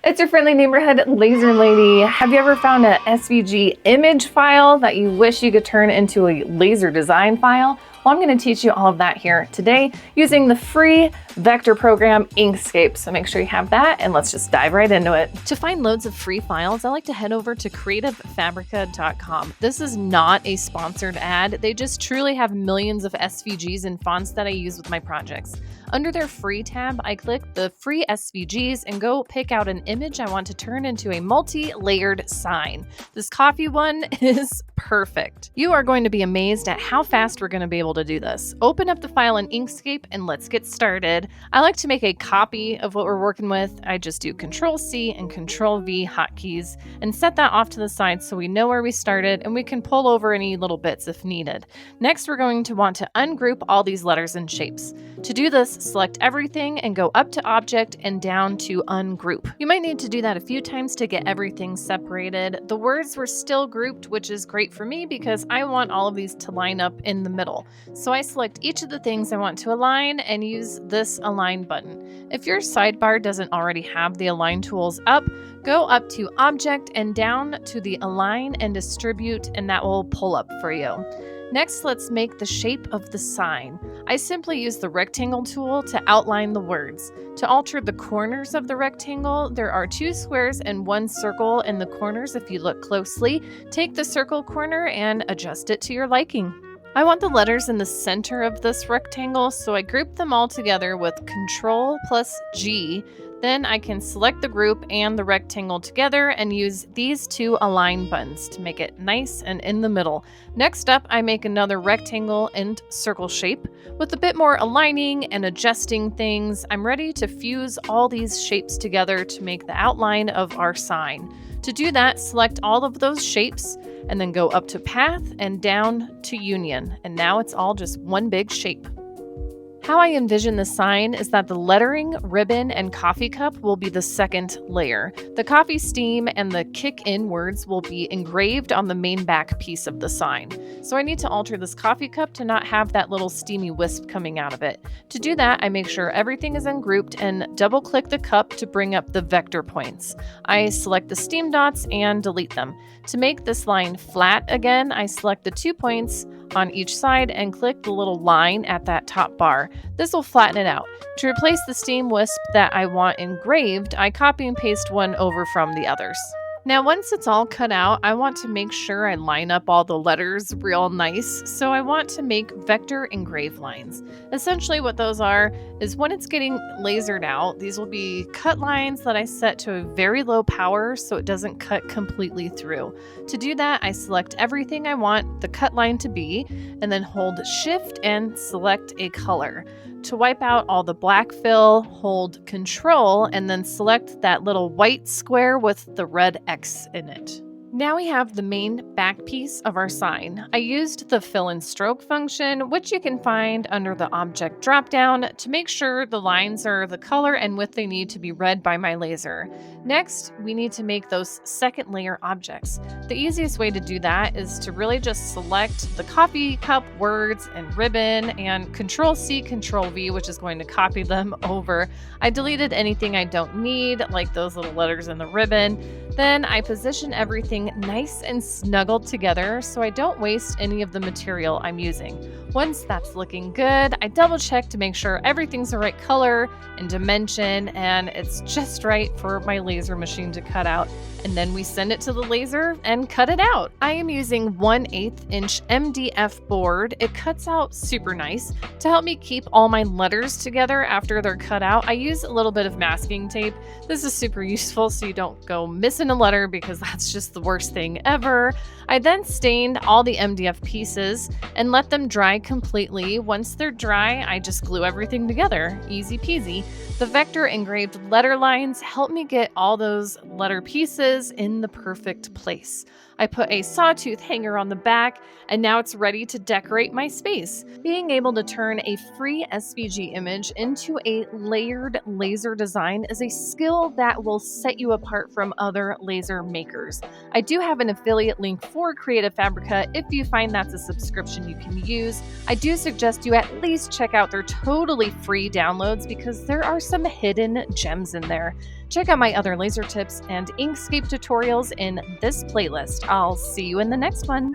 It's your friendly neighborhood laser lady. Have you ever found a SVG image file that you wish you could turn into a laser design file? Well, I'm going to teach you all of that here today using the free vector program Inkscape. So make sure you have that and let's just dive right into it. To find loads of free files, I like to head over to 𝗏𝗏𝗃𝗏𝗃.com. This is not a sponsored ad. They just truly have millions of SVGs and fonts that I use with my projects. Under their free tab, I click the free SVGs and go pick out an image I want to turn into a multi-layered sign. This coffee one is perfect. You are going to be amazed at how fast we're going to be able to do this. Open up the file in Inkscape and let's get started. I like to make a copy of what we're working with. I just do Control-C and Control-V hotkeys and set that off to the side so we know where we started and we can pull over any little bits if needed. Next, we're going to want to ungroup all these letters and shapes. To do this, select everything and go up to Object and down to Ungroup. You might need to do that a few times to get everything separated. The words were still grouped, which is great for me because I want all of these to line up in the middle. So I select each of the things I want to align and use this Align button. If your sidebar doesn't already have the Align tools up, go up to Object and down to the Align and Distribute, and that will pull up for you. Next, let's make the shape of the sign. I simply use the rectangle tool to outline the words. To alter the corners of the rectangle, there are 2 squares and 1 circle in the corners if you look closely. Take the circle corner and adjust it to your liking. I want the letters in the center of this rectangle, so I group them all together with Ctrl+G. Then I can select the group and the rectangle together and use these 2 Align buttons to make it nice and in the middle. Next up, I make another rectangle and circle shape. With a bit more aligning and adjusting things, I'm ready to fuse all these shapes together to make the outline of our sign. To do that, select all of those shapes and then go up to Path and down to Union. And now it's all just one big shape. How I envision the sign is that the lettering, ribbon, and coffee cup will be the second layer. The coffee steam and the kick-in words will be engraved on the main back piece of the sign. So I need to alter this coffee cup to not have that little steamy wisp coming out of it. To do that, I make sure everything is ungrouped and double-click the cup to bring up the vector points. I select the steam dots and delete them. To make this line flat again, I select the 2 points on each side and click the little line at that top bar. This will flatten it out. To replace the steam wisp that I want engraved, I copy and paste one over from the others. Now, once it's all cut out, I want to make sure I line up all the letters real nice, so I want to make vector engraved lines. Essentially what those are is when it's getting lasered out, these will be cut lines that I set to a very low power so it doesn't cut completely through. To do that, I select everything I want the cut line to be, and then hold Shift and select a color. To wipe out all the black fill, hold Control and then select that little white square with the red X in it. Now we have the main back piece of our sign. I used the fill and stroke function, which you can find under the object dropdown to make sure the lines are the color and width they need to be read by my laser. Next, we need to make those second layer objects. The easiest way to do that is to really just select the coffee cup words and ribbon and Control-C, Control-V, which is going to copy them over. I deleted anything I don't need, like those little letters in the ribbon. Then I position everything nice and snuggled together so I don't waste any of the material I'm using. Once that's looking good, I double check to make sure everything's the right color and dimension and it's just right for my laser machine to cut out. And then we send it to the laser and cut it out. I am using 1/8 inch MDF board. It cuts out super nice. To help me keep all my letters together after they're cut out, I use a little bit of masking tape. This is super useful so you don't go missing a letter because that's just the worst thing ever. I then stained all the MDF pieces and let them dry completely. Once they're dry, I just glue everything together. Easy peasy. The vector engraved letter lines help me get all those letter pieces in the perfect place. I put a sawtooth hanger on the back, and now it's ready to decorate my space. Being able to turn a free SVG image into a layered laser design is a skill that will set you apart from other laser makers. I do have an affiliate link for Creative Fabrica if you find that's a subscription you can use. I do suggest you at least check out their totally free downloads because there are some hidden gems in there. Check out my other laser tips and Inkscape tutorials in this playlist. I'll see you in the next one.